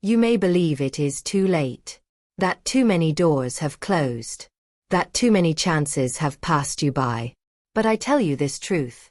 You may believe it is too late, that too many doors have closed, that too many chances have passed you by. But I tell you this truth.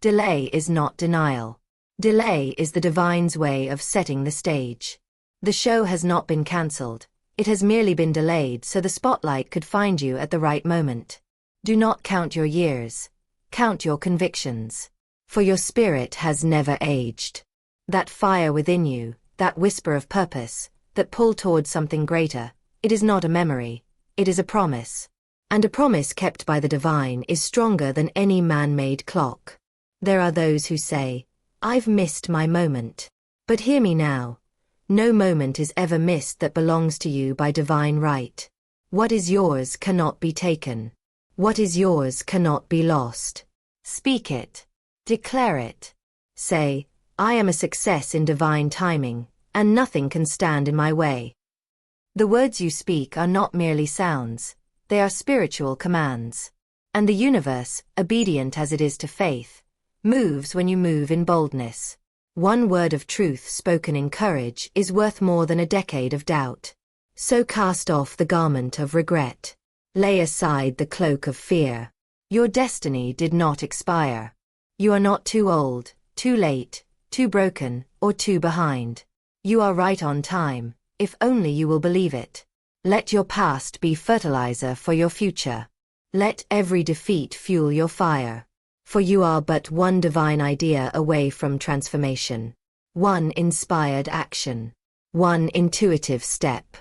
Delay is not denial. Delay is the divine's way of setting the stage. The show has not been cancelled. It has merely been delayed so the spotlight could find you at the right moment. Do not count your years. Count your convictions. For your spirit has never aged. That fire within you, that whisper of purpose, that pull towards something greater, it is not a memory, it is a promise. And a promise kept by the divine is stronger than any man-made clock. There are those who say, "I've missed my moment." But hear me now. No moment is ever missed that belongs to you by divine right. What is yours cannot be taken. What is yours cannot be lost. Speak it. Declare it. Say, "I am a success in divine timing, and nothing can stand in my way." The words you speak are not merely sounds, they are spiritual commands. And the universe, obedient as it is to faith, moves when you move in boldness. One word of truth spoken in courage is worth more than a decade of doubt. So cast off the garment of regret. Lay aside the cloak of fear. Your destiny did not expire. You are not too old, too late, too broken, or too behind. You are right on time, if only you will believe it. Let your past be fertilizer for your future. Let every defeat fuel your fire. For you are but one divine idea away from transformation. One inspired action. One intuitive step.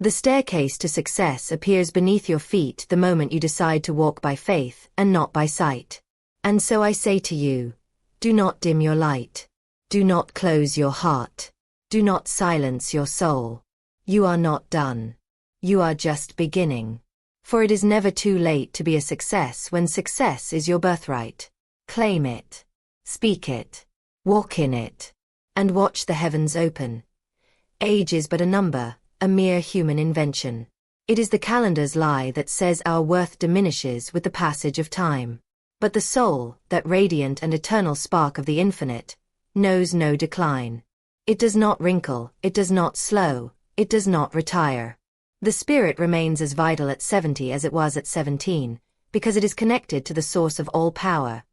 The staircase to success appears beneath your feet the moment you decide to walk by faith and not by sight. And so I say to you, do not dim your light. Do not close your heart. Do not silence your soul. You are not done. You are just beginning. For it is never too late to be a success when success is your birthright. Claim it. Speak it. Walk in it. And watch the heavens open. Age is but a number, a mere human invention. It is the calendar's lie that says our worth diminishes with the passage of time. But the soul, that radiant and eternal spark of the infinite, knows no decline. It does not wrinkle, it does not slow, it does not retire. The spirit remains as vital at 70 as it was at 17, because it is connected to the source of all power.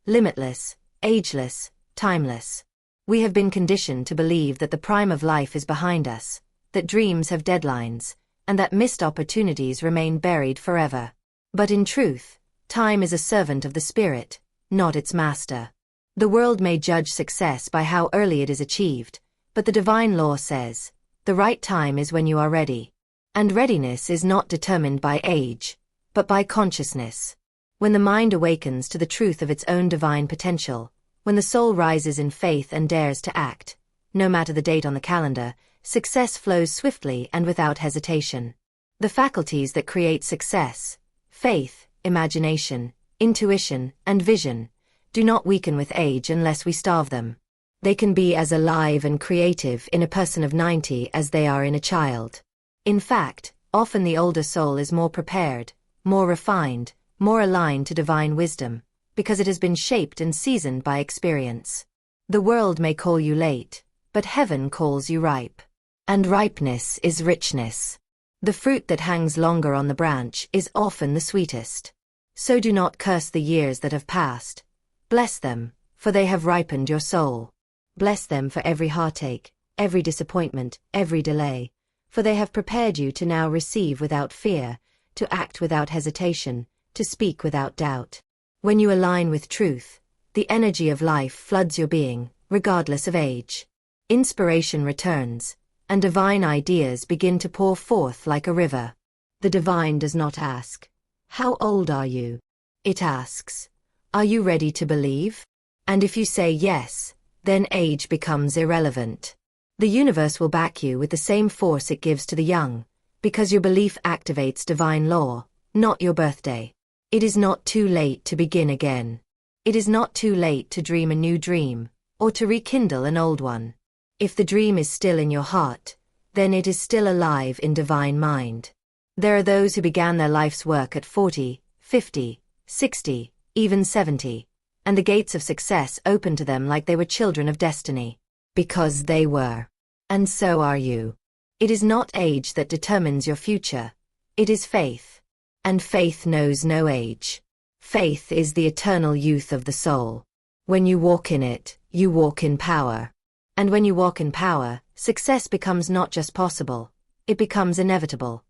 Limitless, ageless, timeless. We have been conditioned to believe that the prime of life is behind us, that dreams have deadlines, and that missed opportunities remain buried forever. But in truth, time is a servant of the spirit, not its master. The world may judge success by how early it is achieved, but the divine law says, the right time is when you are ready. And readiness is not determined by age, but by consciousness. When the mind awakens to the truth of its own divine potential, when the soul rises in faith and dares to act, no matter the date on the calendar, success flows swiftly and without hesitation. The faculties that create success, faith, imagination, intuition, and vision, do not weaken with age unless we starve them. They can be as alive and creative in a person of 90 as they are in a child. In fact, often the older soul is more prepared, more refined, more aligned to divine wisdom, because it has been shaped and seasoned by experience. The world may call you late, but heaven calls you ripe. And ripeness is richness. The fruit that hangs longer on the branch is often the sweetest. So do not curse the years that have passed. Bless them, for they have ripened your soul. Bless them for every heartache, every disappointment, every delay, for they have prepared you to now receive without fear, to act without hesitation, to speak without doubt. When you align with truth, the energy of life floods your being, regardless of age. Inspiration returns, and divine ideas begin to pour forth like a river. The divine does not ask, "How old are you?" It asks, "Are you ready to believe?" And if you say yes, then age becomes irrelevant. The universe will back you with the same force it gives to the young, because your belief activates divine law, not your birthday. It is not too late to begin again. It is not too late to dream a new dream, or to rekindle an old one. If the dream is still in your heart, then it is still alive in divine mind. There are those who began their life's work at 40, 50, 60, even 70, and the gates of success opened to them like they were children of destiny. Because they were And so are you. It is not age that determines your future. It is faith. And faith knows no age. Faith is the eternal youth of the soul. When you walk in it, you walk in power. And when you walk in power, success becomes not just possible, it becomes inevitable.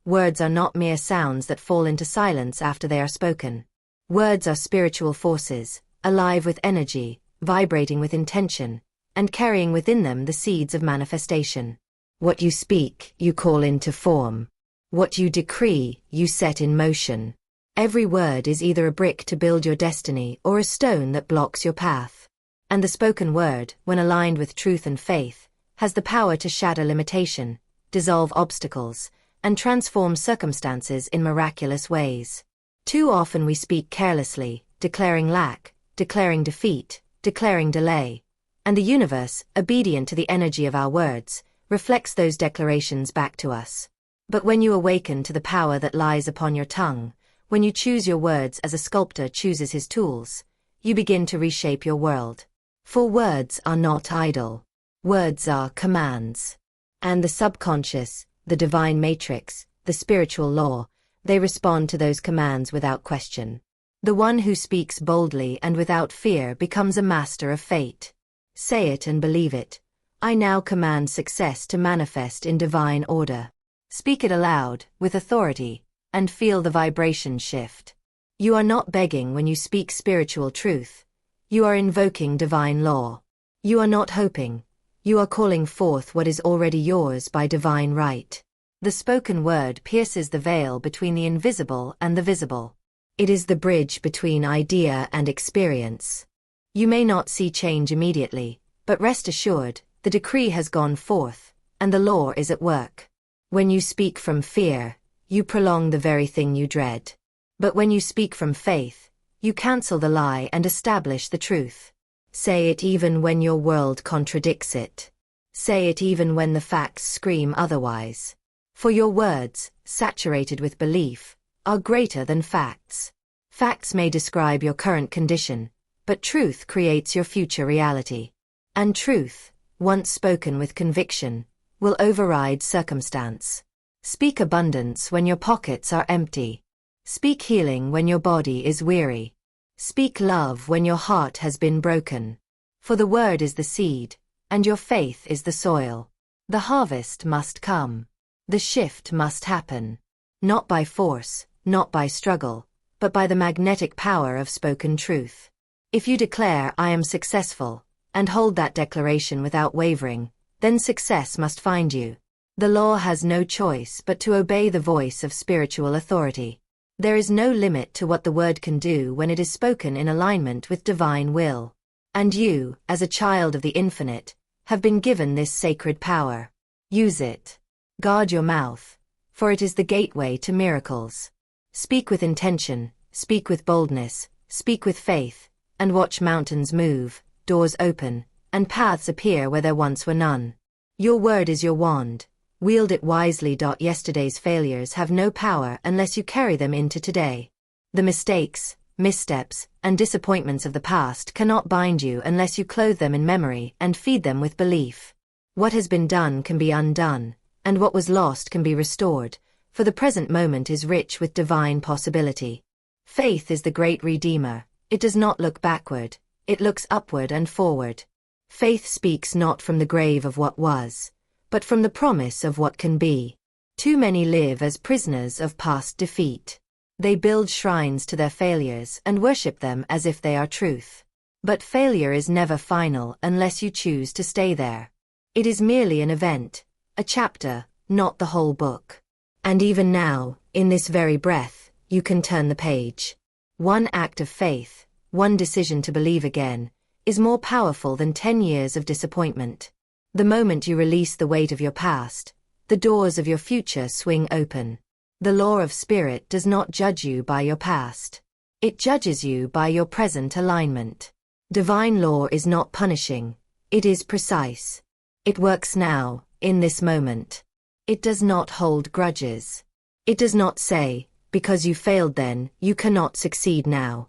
Words are not mere sounds that fall into silence after they are spoken. Words are spiritual forces, alive with energy, vibrating with intention, and carrying within them the seeds of manifestation. What you speak, you call into form. What you decree, you set in motion. Every word is either a brick to build your destiny or a stone that blocks your path. And the spoken word, when aligned with truth and faith, has the power to shatter limitation, dissolve obstacles, and transform circumstances in miraculous ways. Too often we speak carelessly, declaring lack, declaring defeat, declaring delay. And the universe, obedient to the energy of our words, reflects those declarations back to us. But when you awaken to the power that lies upon your tongue, when you choose your words as a sculptor chooses his tools, you begin to reshape your world. For words are not idle. Words are commands. And the subconscious, the divine matrix, the spiritual law, they respond to those commands without question. The one who speaks boldly and without fear becomes a master of fate. Say it and believe it. I now command success to manifest in divine order. Speak it aloud, with authority, and feel the vibration shift. You are not begging when you speak spiritual truth. You are invoking divine law. You are not hoping. You are calling forth what is already yours by divine right. The spoken word pierces the veil between the invisible and the visible. It is the bridge between idea and experience. You may not see change immediately, but rest assured, the decree has gone forth, and the law is at work. When you speak from fear, you prolong the very thing you dread. But when you speak from faith, you cancel the lie and establish the truth. Say it even when your world contradicts it. Say it even when the facts scream otherwise. For your words, saturated with belief, are greater than facts. Facts may describe your current condition, but truth creates your future reality. And truth, once spoken with conviction, will override circumstance. Speak abundance when your pockets are empty. Speak healing when your body is weary. Speak love when your heart has been broken. For the word is the seed, and your faith is the soil. The harvest must come. The shift must happen. Not by force, not by struggle, but by the magnetic power of spoken truth. If you declare I am successful, and hold that declaration without wavering, then success must find you. The law has no choice but to obey the voice of spiritual authority. There is no limit to what the word can do when it is spoken in alignment with divine will. And you, as a child of the infinite, have been given this sacred power. Use it. Guard your mouth, for it is the gateway to miracles. Speak with intention, speak with boldness, speak with faith, and watch mountains move, doors open, and paths appear where there once were none. Your word is your wand. Wield it wisely. Yesterday's failures have no power unless you carry them into today. The mistakes, missteps, and disappointments of the past cannot bind you unless you clothe them in memory and feed them with belief. What has been done can be undone, and what was lost can be restored, for the present moment is rich with divine possibility. Faith is the great redeemer. It does not look backward, it looks upward and forward. Faith speaks not from the grave of what was, but from the promise of what can be. Too many live as prisoners of past defeat. They build shrines to their failures and worship them as if they are truth. But failure is never final unless you choose to stay there. It is merely an event, a chapter, not the whole book. And even now, in this very breath, you can turn the page. One act of faith, one decision to believe again, is more powerful than 10 years of disappointment. The moment you release the weight of your past, the doors of your future swing open. The law of spirit does not judge you by your past. It judges you by your present alignment. Divine law is not punishing, it is precise. It works now, in this moment. It does not hold grudges. It does not say, because you failed then, you cannot succeed now.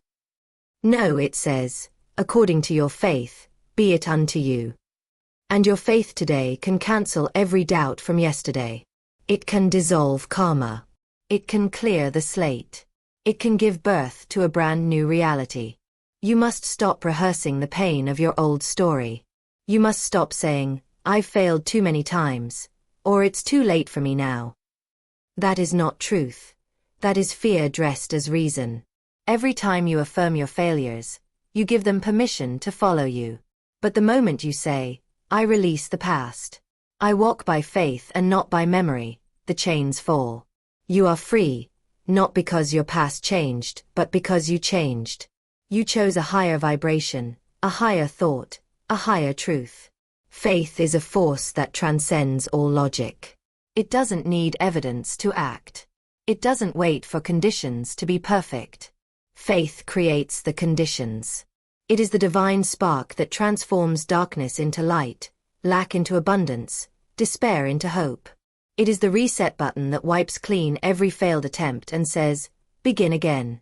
No, it says, according to your faith, be it unto you. And your faith today can cancel every doubt from yesterday. It can dissolve karma. It can clear the slate. It can give birth to a brand new reality. You must stop rehearsing the pain of your old story. You must stop saying, "I've failed too many times," or "It's too late for me now." That is not truth. That is fear dressed as reason. Every time you affirm your failures, you give them permission to follow you. But the moment you say, "I release the past. I walk by faith and not by memory," the chains fall. You are free, not because your past changed, but because you changed. You chose a higher vibration, a higher thought, a higher truth. Faith is a force that transcends all logic. It doesn't need evidence to act. It doesn't wait for conditions to be perfect. Faith creates the conditions. It is the divine spark that transforms darkness into light, lack into abundance, despair into hope. It is the reset button that wipes clean every failed attempt and says, "Begin again."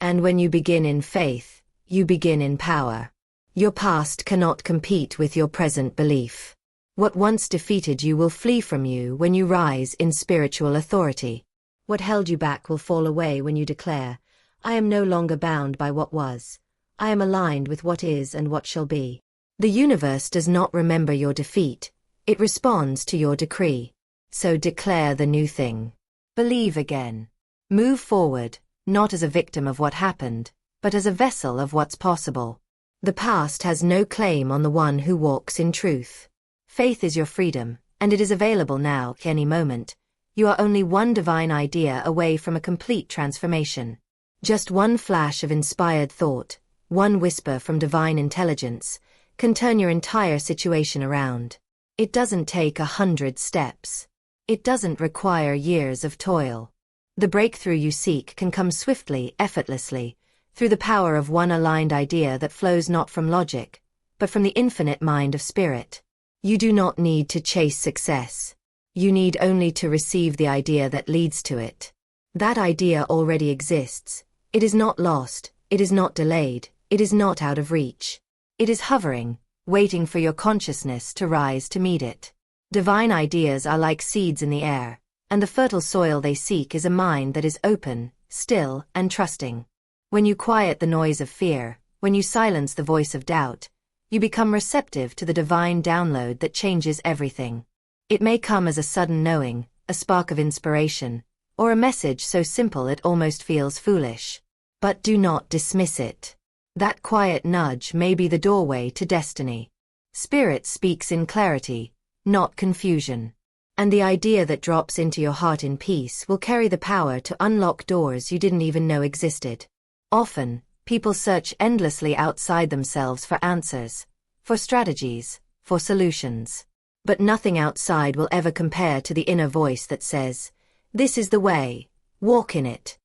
And when you begin in faith, you begin in power. Your past cannot compete with your present belief. What once defeated you will flee from you when you rise in spiritual authority. What held you back will fall away when you declare, "I am no longer bound by what was. I am aligned with what is and what shall be." The universe does not remember your defeat. It responds to your decree. So declare the new thing. Believe again. Move forward, not as a victim of what happened, but as a vessel of what's possible. The past has no claim on the one who walks in truth. Faith is your freedom, and it is available now, any moment. You are only one divine idea away from a complete transformation. Just one flash of inspired thought, one whisper from divine intelligence, can turn your entire situation around. It doesn't take 100 steps. It doesn't require years of toil. The breakthrough you seek can come swiftly, effortlessly, through the power of one aligned idea that flows not from logic, but from the infinite mind of spirit. You do not need to chase success. You need only to receive the idea that leads to it. That idea already exists. It is not lost, it is not delayed, it is not out of reach. It is hovering, waiting for your consciousness to rise to meet it. Divine ideas are like seeds in the air, and the fertile soil they seek is a mind that is open, still, and trusting. When you quiet the noise of fear, when you silence the voice of doubt, you become receptive to the divine download that changes everything. It may come as a sudden knowing, a spark of inspiration, or a message so simple it almost feels foolish. But do not dismiss it. That quiet nudge may be the doorway to destiny. Spirit speaks in clarity, not confusion. And the idea that drops into your heart in peace will carry the power to unlock doors you didn't even know existed. Often, people search endlessly outside themselves for answers, for strategies, for solutions. But nothing outside will ever compare to the inner voice that says, "This is the way, walk in it."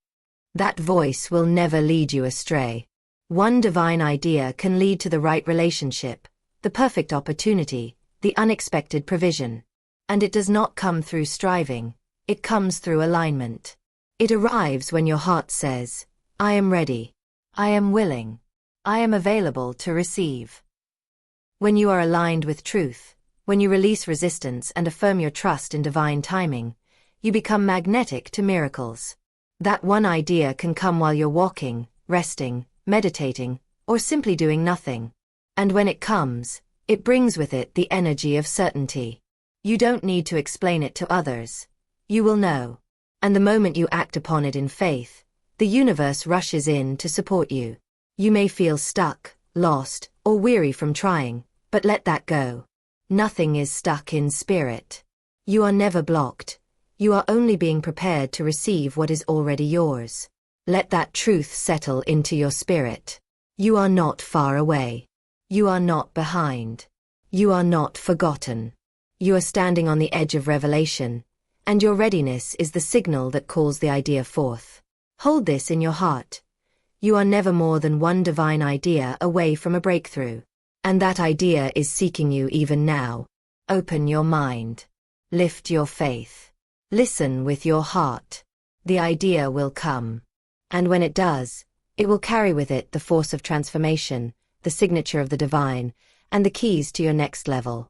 That voice will never lead you astray. One divine idea can lead to the right relationship, the perfect opportunity, the unexpected provision. And it does not come through striving, it comes through alignment. It arrives when your heart says, "I am ready. I am willing. I am available to receive." When you are aligned with truth, when you release resistance and affirm your trust in divine timing, you become magnetic to miracles. That one idea can come while you're walking, resting, meditating, or simply doing nothing. And when it comes, it brings with it the energy of certainty. You don't need to explain it to others. You will know. And the moment you act upon it in faith, the universe rushes in to support you. You may feel stuck, lost, or weary from trying, but let that go. Nothing is stuck in spirit. You are never blocked. You are only being prepared to receive what is already yours. Let that truth settle into your spirit. You are not far away. You are not behind. You are not forgotten. You are standing on the edge of revelation, and your readiness is the signal that calls the idea forth. Hold this in your heart. You are never more than one divine idea away from a breakthrough. And that idea is seeking you even now. Open your mind. Lift your faith. Listen with your heart. The idea will come. And when it does, it will carry with it the force of transformation, the signature of the divine, and the keys to your next level.